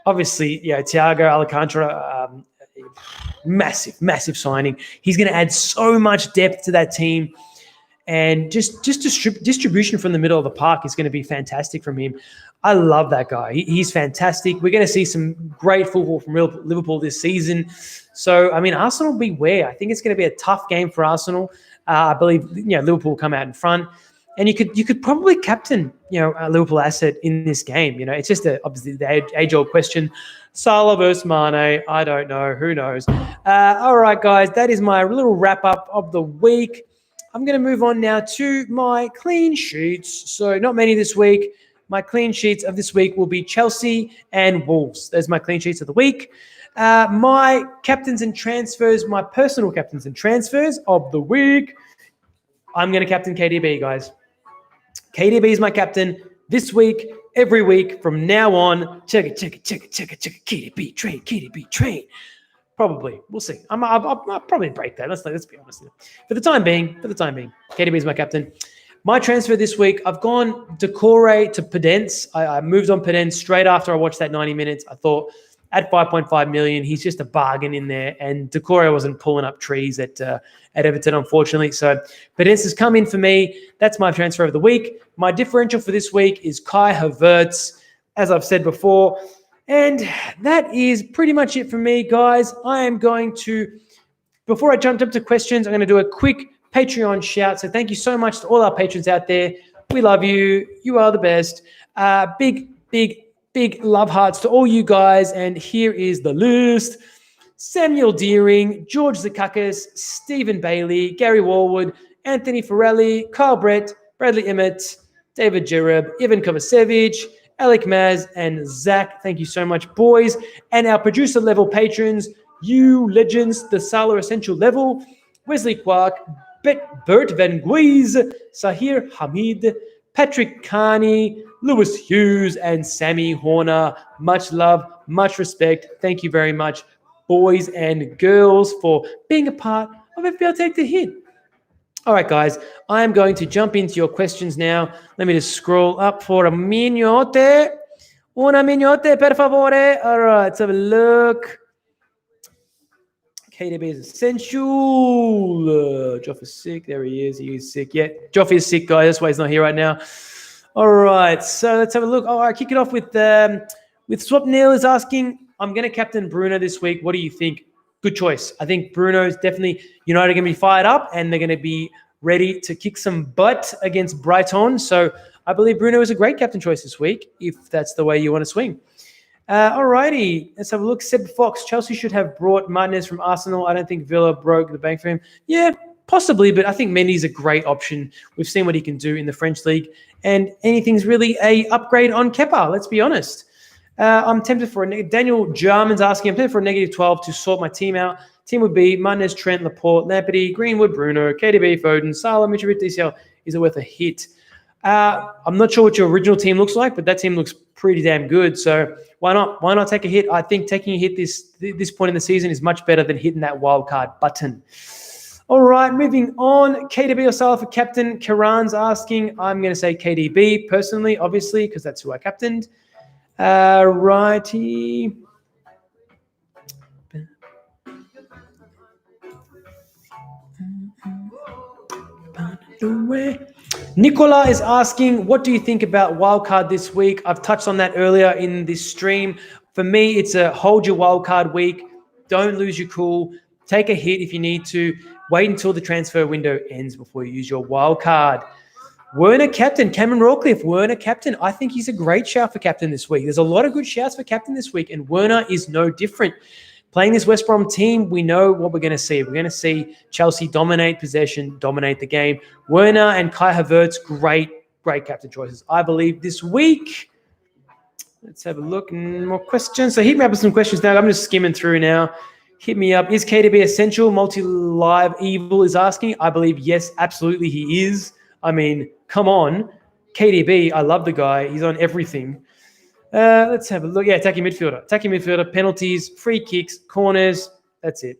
Speaker 1: obviously, Thiago Alcantara. Massive signing. He's going to add so much depth to that team. And just distribution from the middle of the park is going to be fantastic from him. I love that guy. He's fantastic. We're going to see some great football from Liverpool this season. So, I mean, Arsenal beware. I think it's going to be a tough game for Arsenal. I believe Liverpool will come out in front. And you could probably captain a Liverpool asset in this game. It's just obviously the age-old question. Salah versus Mane. I don't know. Who knows? All right, guys. That is my little wrap-up of the week. I'm going to move on now to my clean sheets. So not many this week. My clean sheets of this week will be Chelsea and Wolves. There's my clean sheets of the week. My captains and transfers, my personal captains and transfers of the week. I'm going to captain KDB, guys. KDB is my captain this week, every week from now on. Check it. KDB train. Probably. We'll see. I'll probably break that. Let's be honest. For the time being, KDB is my captain. My transfer this week, I've gone Decore to Pedence. I moved on Pedence straight after I watched that 90 minutes. I thought at 5.5 million, he's just a bargain in there. And Decore wasn't pulling up trees at Everton, unfortunately. So Pedence has come in for me. That's my transfer of the week. My differential for this week is Kai Havertz, as I've said before. And that is pretty much it for me, guys. I am going to, before I jump up to questions, I'm going to do a quick Patreon shout. So thank you so much to all our patrons out there. We love you. You are the best. Big love hearts to all you guys. And here is the list. Samuel Deering, George Zakakis, Stephen Bailey, Gary Warwood, Anthony Forelli, Kyle Brett, Bradley Emmett, David Jereb, Ivan Kovacevic, Alec Maz, and Zach. Thank you so much, boys. And our producer level patrons, you legends, the Salah Essential level, Wesley Quark, Bert Van Guiz, Sahir Hamid, Patrick Carney, Lewis Hughes, and Sammy Horner. Much love, much respect. Thank you very much, boys and girls, for being a part of FPL Take the Hit. All right, guys, I am going to jump into your questions now. Let me just scroll up for a minuto. Una minuto, per favore. All right, let's have a look. KDB is essential. Joff is sick. There he is. He is sick. Yeah, Joff is sick, guys. That's why he's not here right now. All right, so let's have a look. All right, kick it off with Swapnil is asking, I'm going to captain Bruno this week. What do you think? Good choice. I think Bruno's definitely, United are going to be fired up and they're going to be ready to kick some butt against Brighton. So I believe Bruno is a great captain choice this week, if that's the way you want to swing. All righty, let's have a look. Seb Fox, Chelsea should have brought Martinez from Arsenal. I don't think Villa broke the bank for him. Yeah, possibly, but I think Mendy's a great option. We've seen what he can do in the French league, and anything's really a upgrade on Kepa, let's be honest. I'm tempted for Daniel Jarman's asking, I'm tempted for a -12 to sort my team out. Team would be Martinez, Trent, Laporte, Lampard, Greenwood, Bruno, KDB, Foden, Salah, Mitrovic, DCL. Is it worth a hit? I'm not sure what your original team looks like, but that team looks pretty damn good. So why not? Why not take a hit? I think taking a hit this point in the season is much better than hitting that wild card button. All right, moving on. KDB or Salah for captain? Karan's asking. I'm going to say KDB personally, obviously, because that's who I captained. Righty. Nicola is asking, what do you think about wildcard this week? I've touched on that earlier in this stream. For me, it's a hold your wildcard week. Don't lose your cool. Take a hit if you need to. Wait until the transfer window ends before you use your wildcard. Werner captain, Cameron Rawcliffe, Werner captain. I think he's a great shout for captain this week. There's a lot of good shouts for captain this week, and Werner is no different. Playing this West Brom team, we know what we're going to see. We're going to see Chelsea dominate possession, dominate the game. Werner and Kai Havertz, great captain choices, I believe, this week. Let's have a look. More questions. So hit me up with some questions now. I'm just skimming through now. Hit me up. Is KDB essential? Multi-Live Evil is asking. I believe, yes, absolutely he is. I mean, come on. KDB, I love the guy. He's on everything. Let's have a look. Yeah, attacking midfielder, penalties, free kicks, corners. That's it.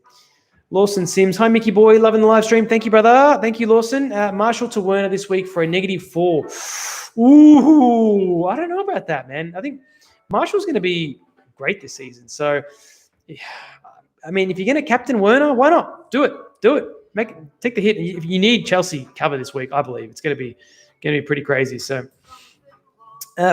Speaker 1: Lawson Sims. Hi, Mickey boy. Loving the live stream. Thank you, brother. Thank you, Lawson. Marshall to Werner this week for a -4. Ooh, I don't know about that, man. I think Marshall's going to be great this season. So, yeah, I mean, if you're going to captain Werner, why not? Do it. take the hit. If you need Chelsea cover this week, I believe it's going to be pretty crazy. So.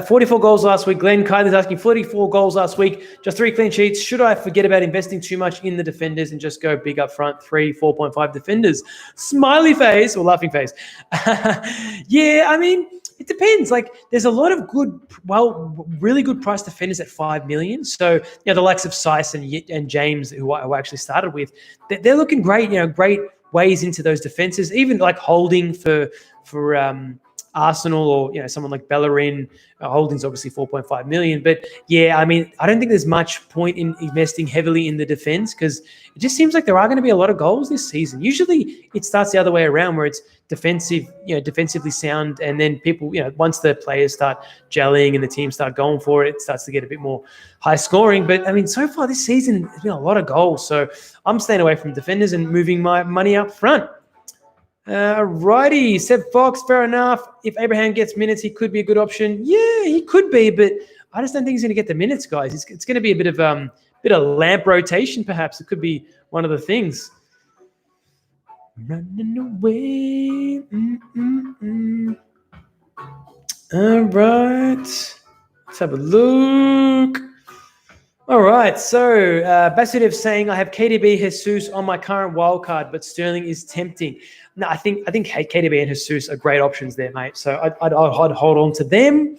Speaker 1: 44 goals last week. Glenn Kyler's asking 44 goals last week, just 3 clean sheets. Should I forget about investing too much in the defenders and just go big up front, 4.5 defenders? Smiley face or laughing face. Yeah, I mean, it depends. Like, there's a lot of really good price defenders at 5 million. So, the likes of Sice and James, who I actually started with, they're looking great. Great ways into those defenses. Even like Holding for Arsenal or someone like Bellerin. Holding's obviously 4.5 million, but yeah, I mean, I don't think there's much point in investing heavily in the defense because it just seems like there are going to be a lot of goals this season. Usually it starts the other way around where it's defensively sound, and then people, once the players start gelling and the teams start going for it, it starts to get a bit more high scoring. But I mean, so far this season there's been a lot of goals, so I'm staying away from defenders and moving my money up front. Righty, Seb Fox, fair enough. If Abraham gets minutes, he could be a good option. Yeah, he could be, but I just don't think he's going to get the minutes, guys. It's going to be a bit of lamp rotation, perhaps. It could be one of the things. Running away. All right. Let's have a look. All right, so Basidev saying, I have KDB, Jesus on my current wildcard, but Sterling is tempting. No, I think KDB and Jesus are great options there, mate. So I'd hold on to them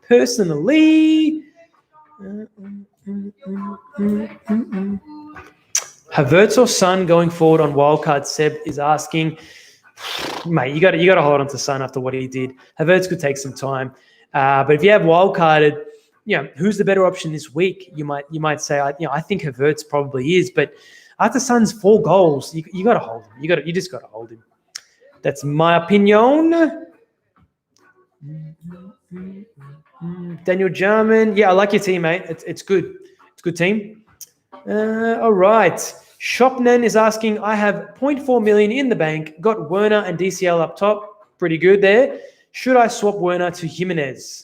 Speaker 1: personally. Havertz or Son going forward on wildcard? Seb is asking, mate. You got to hold on to Son after what he did. Havertz could take some time, but if you have wildcarded, who's the better option this week? You might say, I think Havertz probably is, but after Son's 4 goals, you got to hold him. You just got to hold him. That's my opinion. Daniel Jarman, yeah, I like your team, mate. It's good. It's a good team. All right. Shopnan is asking, I have 0.4 million in the bank. Got Werner and DCL up top. Pretty good there. Should I swap Werner to Jimenez?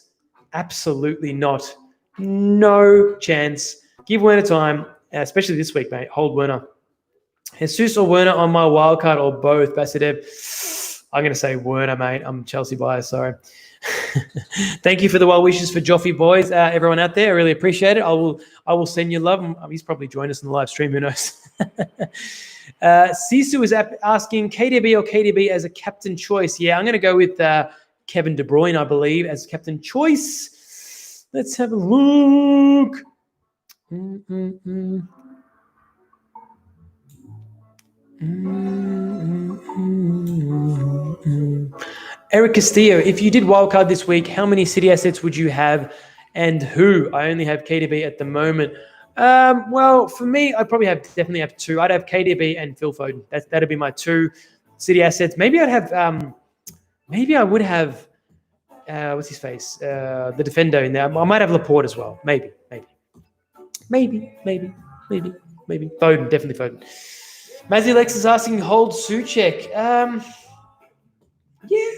Speaker 1: Absolutely not. No chance. Give Werner time, especially this week, mate. Hold Werner. Jesus or Werner on my wildcard or both, Basidev? I'm going to say Werner, mate. I'm Chelsea bias, sorry. Thank you for the well wishes for Joffy boys, everyone out there. I really appreciate it. I will send you love. He's probably joined us in the live stream. Who knows? Sisu is asking KDB or KDB as a captain choice. Yeah, I'm going to go with Kevin De Bruyne, I believe, as captain choice. Let's have a look. Eric Castillo, if you did wildcard this week, how many City assets would you have and who? I only have KDB at the moment. Well, for me, I'd probably definitely have 2. I'd have KDB and Phil Foden. That'd be my 2 City assets. Maybe I would have what's his face? The defender in there. I might have Laporte as well. Maybe. Foden, definitely Foden. Mazzy Lex is asking, hold Souček. Yeah,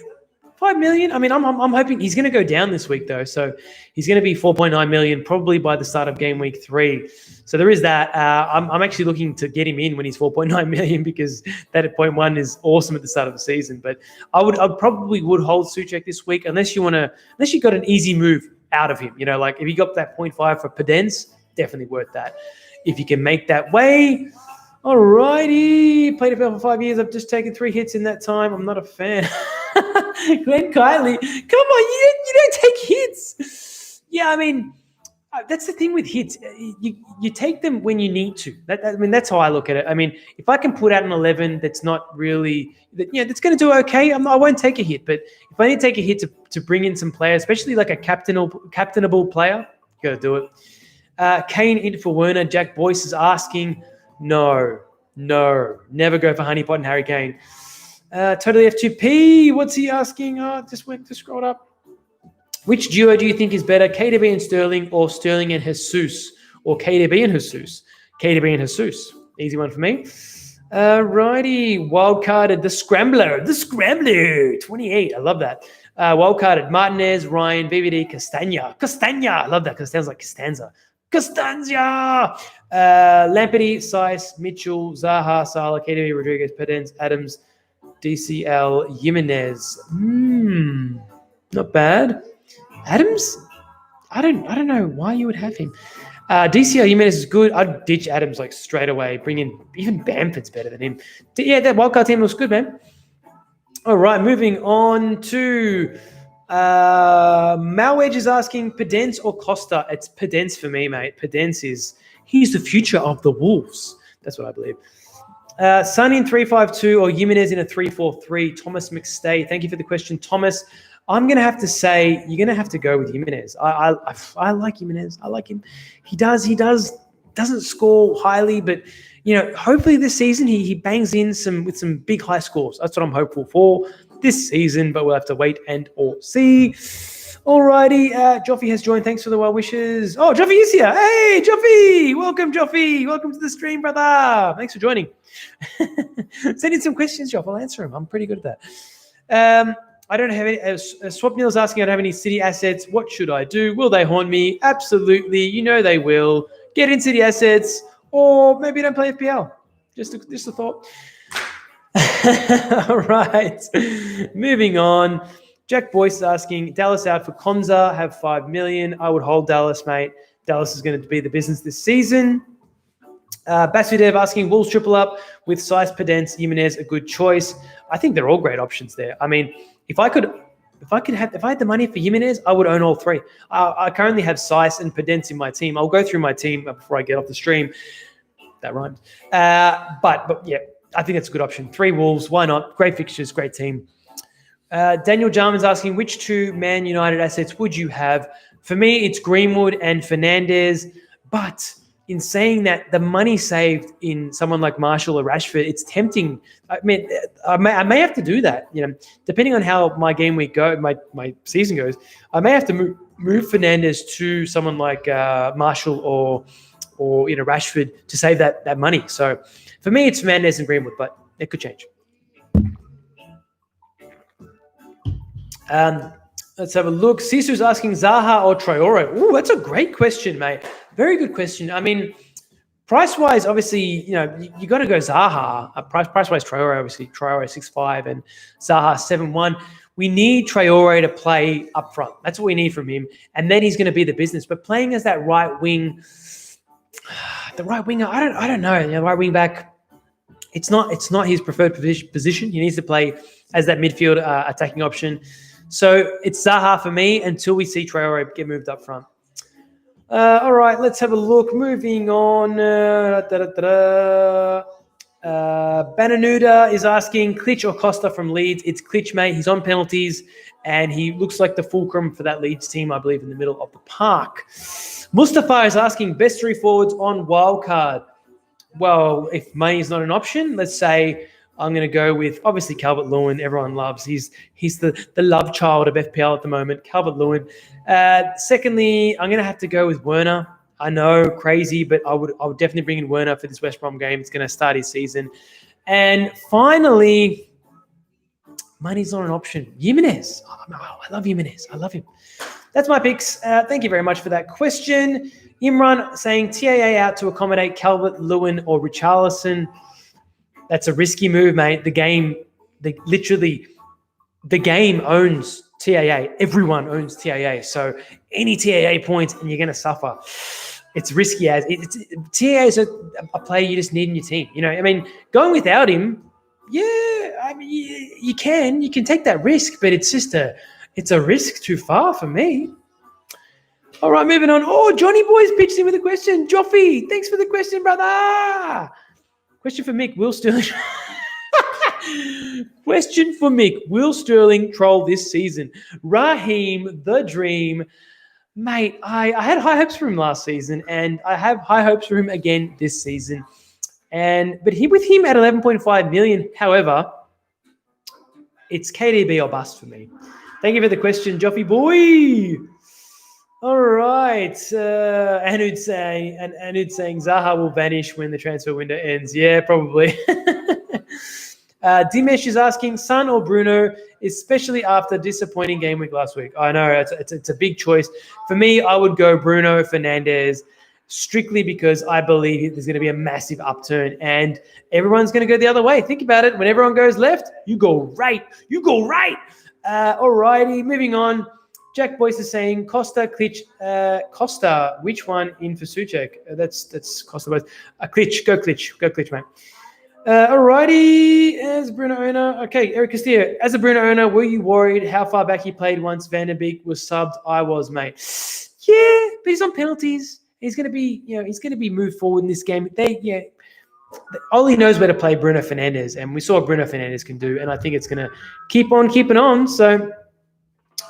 Speaker 1: 5 million. I mean, I'm hoping he's going to go down this week though, so he's going to be 4.9 million probably by the start of game week 3. So there is that. I'm actually looking to get him in when he's 4.9 million because that at 0.1 is awesome at the start of the season. But I probably would hold Souček this week unless you got an easy move out of him. Like if you got that 0.5 for Podence, definitely worth that. If you can make that way. Alrighty, played FPL for 5 years. I've just taken 3 hits in that time. I'm not a fan. Glenn Kylie, come on, you don't take hits. Yeah, I mean, that's the thing with hits. You take them when you need to. That's how I look at it. I mean, if I can put out an 11 that's not really, that's going to do okay, I won't take a hit. But if I need to take a hit to bring in some players, especially like a captainable player, you got to do it. Kane in for Werner. Jack Boyce is asking, no, never go for Honeypot and Harry Kane. Totally F2P, what's he asking? Just scrolled up. Which duo do you think is better, KDB and Sterling or Sterling and Jesus? Or KDB and Jesus? KDB and Jesus. Easy one for me. Righty, wildcarded, the Scrambler, 28, I love that. Wildcarded, Martinez, Ryan, VVD, Castagna, I love that because it sounds like Costanza. Costanza. Lamperty, Saiss, Mitchell, Zaha, Salah, KDB, Rodriguez, Pedence, Adams, DCL, Jimenez. Not bad. Adams? I don't know why you would have him. DCL Jimenez is good. I'd ditch Adams like straight away. Bring in even Bamford's better than him. Yeah, that wildcard team looks good, man. All right, moving on to Malwedge is asking Pedence or Costa. It's Pedence for me, mate. Pedence he's the future of the Wolves. That's what I believe. Sun in 3-5-2 or Jimenez in a 3-4-3. Thomas McStay. Thank you for the question, Thomas. I'm going to have to say you're going to have to go with Jimenez. I like Jimenez. I like him. He doesn't score highly, but hopefully this season he bangs in with some big high scores. That's what I'm hopeful for this season, but we'll have to wait and or see. Alrighty, Joffy has joined. Thanks for the well wishes. Oh, Joffy is here. Hey, Joffy. Welcome, Joffy. Welcome to the stream, brother. Thanks for joining. Send in some questions, Joff. I'll answer them. I'm pretty good at that. I don't have any. Swapnil is asking, I don't have any City assets. What should I do? Will they haunt me? Absolutely. They will. Get in City assets, or maybe don't play FPL. Just a thought. All right. Moving on. Jack Boyce is asking, Dallas out for Konza, have 5 million. I would hold Dallas, mate. Dallas is going to be the business this season. Basudev asking, Wolves triple up with Saiss, Pedence, Jimenez, a good choice. I think they're all great options there. I mean, if I had the money for Jimenez, I would own all three. I currently have Saiss and Pedence in my team. I'll go through my team before I get off the stream. That rhymed. But yeah, I think it's a good option. 3 Wolves, why not? Great fixtures, great team. Daniel Jarman's asking, which 2 Man United assets would you have? For me, it's Greenwood and Fernandez. But in saying that, the money saved in someone like Marshall or Rashford, it's tempting. I mean, I may have to do that. Depending on how my game week my season goes, I may have to move Fernandez to someone like Marshall or Rashford to save that money. So for me, it's Fernandez and Greenwood, but it could change. Let's have a look. Cisu's asking Zaha or Traore. Oh, that's a great question, mate. Very good question. I mean, price-wise, obviously, you got to go Zaha. Price-wise, Traore, obviously. Traore 6'5" and Zaha 7'1". We need Traore to play up front. That's what we need from him. And then he's going to be the business. But playing as that right wing, the right winger, I don't know. The right wing back, it's not his preferred position. He needs to play as that midfield attacking option. So it's Zaha for me until we see Traore get moved up front. All right, let's have a look. Moving on. Bananuda is asking, Klitsch or Costa from Leeds? It's Klitsch, mate. He's on penalties, and he looks like the fulcrum for that Leeds team, I believe, in the middle of the park. Mustafa is asking, best 3 forwards on wildcard. Well, if money is not an option, let's say I'm going to go with, obviously, Calvert-Lewin. Everyone loves. He's the love child of FPL at the moment, Calvert-Lewin. Secondly, I'm going to have to go with Werner. I know, crazy, but I would definitely bring in Werner for this West Brom game. It's going to start his season. And finally, money's not an option. Jimenez. I love Jimenez. I love him. That's my picks. Thank you very much for that question. Imran saying TAA out to accommodate Calvert-Lewin or Richarlison. That's a risky move, mate. The game owns TAA. Everyone owns TAA. So any TAA points and you're going to suffer. It's risky as TAA is a player you just need in your team. I mean, going without him, you can take that risk, but it's a risk too far for me. All right, moving on. Oh, Johnny Boy's pitched in with a question. Joffy, thanks for the question, brother. Question for Mick, will Sterling... Question for Mick, will Sterling troll this season? Raheem, the dream. Mate, I had high hopes for him last season, and I have high hopes for him again this season. But with him at 11.5 million, however, it's KDB or bust for me. Thank you for the question, Joffy boy. All right. Anud saying Zaha will vanish when the transfer window ends. Yeah, probably. Dimesh is asking, Son or Bruno, especially after disappointing game week last week. I know it's a big choice. For me, I would go Bruno Fernandes. strictly because I believe there's going to be a massive upturn and everyone's going to go the other way. Think about it. When everyone goes left, you go right. You go right. Alrighty, moving on. Jack Boyce is saying Costa, Klitsch, Costa, which one in for Suchek? That's Costa Boyce. Klitsch, go Klitsch, mate. Alrighty, as Bruno owner. Okay, Eric Castillo. As a Bruno owner, were you worried how far back he played once Van der Beek was subbed? I was, mate. Yeah, but he's on penalties. He's going to be moved forward in this game. Ollie knows where to play Bruno Fernandes, and we saw what Bruno Fernandes can do, and I think it's going to keep on keeping on. So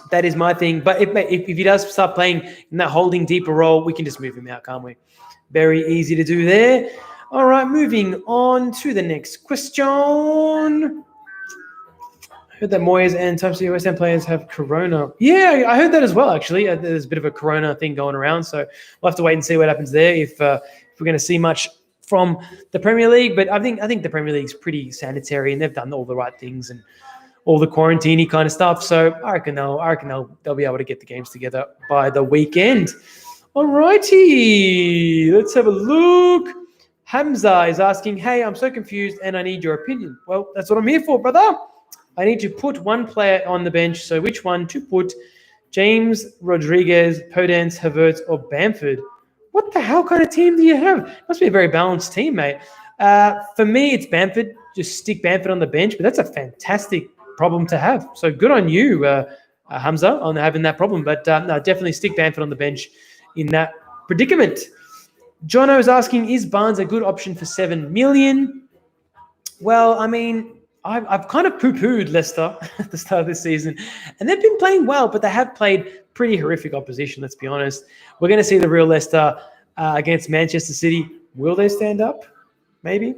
Speaker 1: that is my thing. But if he does start playing in that holding deeper role, we can just move him out, can't we? Very easy to do there. All right, moving on to the next question. I heard that Moyes and some West Ham players have corona. Yeah, I heard that as well, actually. There's a bit of a corona thing going around, so we'll have to wait and see what happens there if we're going to see much from the Premier League. But I think the Premier League's pretty sanitary, and they've done all the right things and all the quarantine kind of stuff. So I reckon they'll be able to get the games together by the weekend. All righty, let's have a look. Hamza is asking, hey, I'm so confused and I need your opinion. Well, that's what I'm here for, brother. I need to put one player on the bench. So which one to put? James, Rodriguez, Podence, Havertz, or Bamford? What the hell kind of team do you have? Must be a very balanced team, mate. For me, it's Bamford. Just stick Bamford on the bench. But that's a fantastic problem to have. So good on you, Hamza, on having that problem. But no, definitely stick Bamford on the bench in that predicament. Jono is asking, is Barnes a good option for 7 million? Well, I mean, I've kind of poo-pooed Leicester at the start of this season, and they've been playing well, but they have played pretty horrific opposition, let's be honest. We're going to see the real Leicester against Manchester City. Will they stand up? Maybe.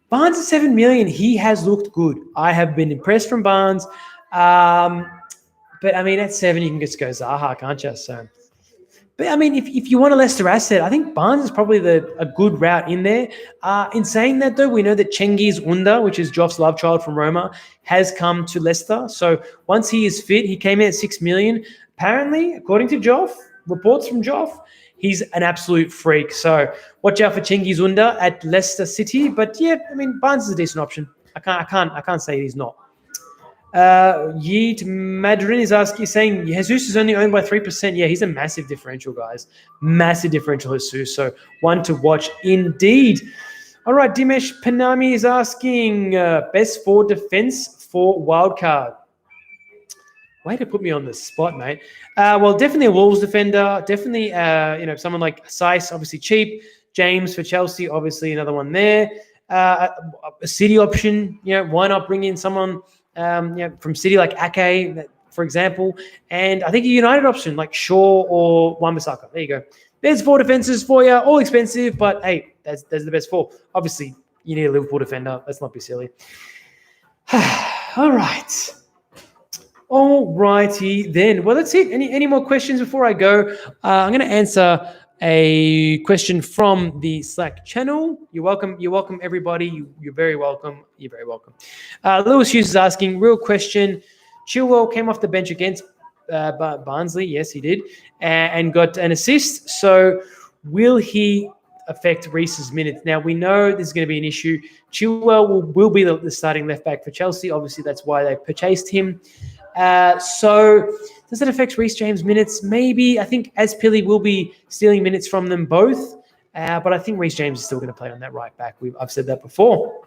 Speaker 1: Barnes at 7 million, he has looked good. I have been impressed from Barnes. But, I mean, at 7, you can just go Zaha, can't you? So, but, I mean, if you want a Leicester asset, I think Barnes is probably a good route in there. In saying that, though, we know that Cengiz Under, which is Joff's love child from Roma, has come to Leicester. So once he is fit, he came in at 6 million. Apparently, according to Joff, reports from Joff, he's an absolute freak. So watch out for Cengiz Under at Leicester City. But, yeah, I mean, Barnes is a decent option. I can't say he's not. Yeet Madrin is saying Jesus is only owned by 3%. Yeah, he's a massive differential, guys. Massive differential, Jesus. So one to watch indeed. All right, Dimesh Panami is asking best for defense for wildcard. Way to put me on the spot, mate. Well, definitely a Wolves defender. Definitely, someone like Saiss, obviously cheap. James for Chelsea, obviously another one there. A City option. Why not bring in someone from City like Ake, for example, and I think a United option like Shaw or Wan-Bissaka. There you go. There's 4 defenses for you, all expensive, but hey, there's the best 4. Obviously, you need a Liverpool defender. Let's not be silly. All right. All righty then. Well, that's it. Any more questions before I go? I'm going to answer a question from the Slack channel. You're welcome, everybody. You're very welcome. You're very welcome. Lewis Hughes is asking, real question. Chilwell came off the bench against Barnsley. Yes, he did. And got an assist. So will he affect Reece's minutes? Now, we know this is going to be an issue. Chilwell will be the starting left back for Chelsea. Obviously, that's why they purchased him. So does it affect Reece James' minutes? Maybe. I think Azpili will be stealing minutes from them both. But I think Reece James is still going to play on that right back. I've said that before.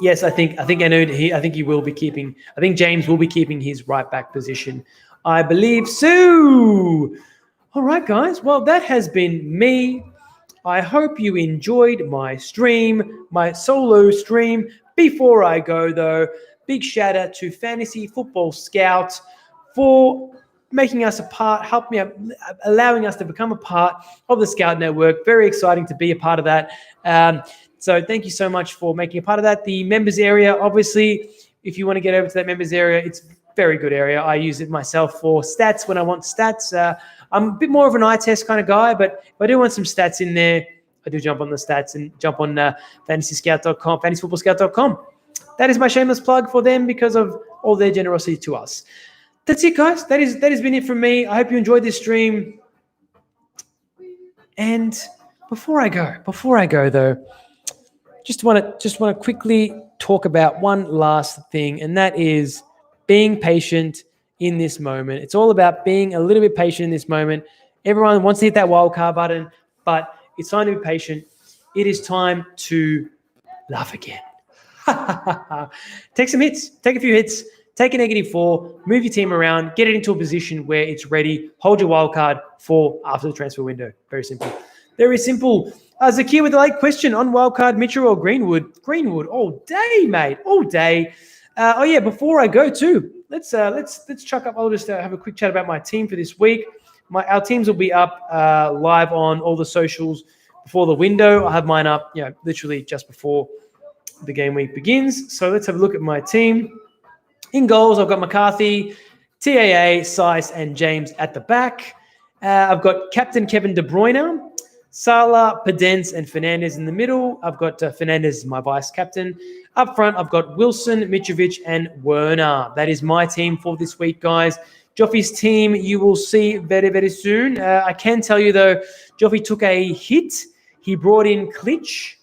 Speaker 1: Yes, I think he will be keeping. I think James will be keeping his right back position. I believe so. All right, guys. Well, that has been me. I hope you enjoyed my stream, my solo stream. Before I go, though, big shout out to Fantasy Football Scout for making us a part, allowing us to become a part of the Scout Network. Very exciting to be a part of that. So thank you so much for making a part of that. The members area, obviously, if you want to get over to that members area, it's a very good area. I use it myself for stats when I want stats. I'm a bit more of an eye test kind of guy, but if I do want some stats in there, I do jump on the stats and jump on fantasyscout.com, fantasyfootballscout.com. That is my shameless plug for them because of all their generosity to us. That's it, guys. That has been it from me. I hope you enjoyed this stream. And before I go though, just want to quickly talk about one last thing, and that is being patient in this moment. It's all about being a little bit patient in this moment. Everyone wants to hit that wild card button, but it's time to be patient. It is time to laugh again. Take some hits, take a few hits, take a -4, move your team around, get it into a position where it's ready, hold your wild card for after the transfer window. Very simple. Very simple. Zakir with the late question on wildcard, Mitchell or Greenwood? Greenwood all day, mate, all day. Before I go too, let's chuck up. I'll just have a quick chat about my team for this week. Our teams will be up live on all the socials before the window. I'll have mine up, literally just before the game week begins. So let's have a look at my team. In goals, I've got McCarthy, TAA, Sice, and James at the back. I've got captain Kevin De Bruyne, Salah, Pedence, and Fernandez in the middle. I've got Fernandez as my vice captain. Up front, I've got Wilson, Mitrovic, and Werner. That is my team for this week, guys. Joffy's team you will see very, very soon. I can tell you, though, Joffy took a hit. He brought in Klitsch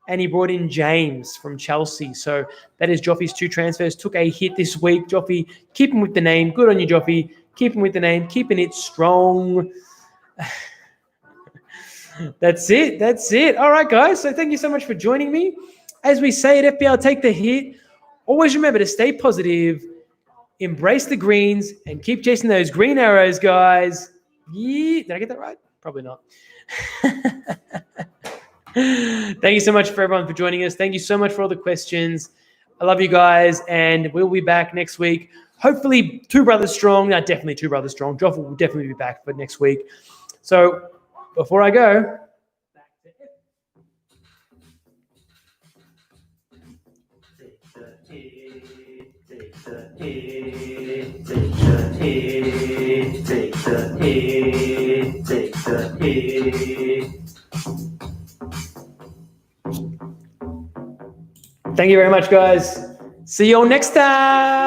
Speaker 1: and he brought in James from Chelsea. So that is Joffy's 2 transfers. Took a hit this week. Joffy, keep him with the name. Good on you, Joffy. Keep him with the name. Keeping it strong. That's it. All right, guys. So thank you so much for joining me. As we say at FPL, take the hit. Always remember to stay positive, embrace the greens, and keep chasing those green arrows, guys. Yeah. Did I get that right? Probably not. Thank you so much for everyone for joining us. Thank you so much for all the questions. I love you guys, and we'll be back next week. Hopefully 2 brothers strong. No, definitely 2 brothers strong. Joff will definitely be back for next week. So before I go, thank you very much, guys. See you all next time.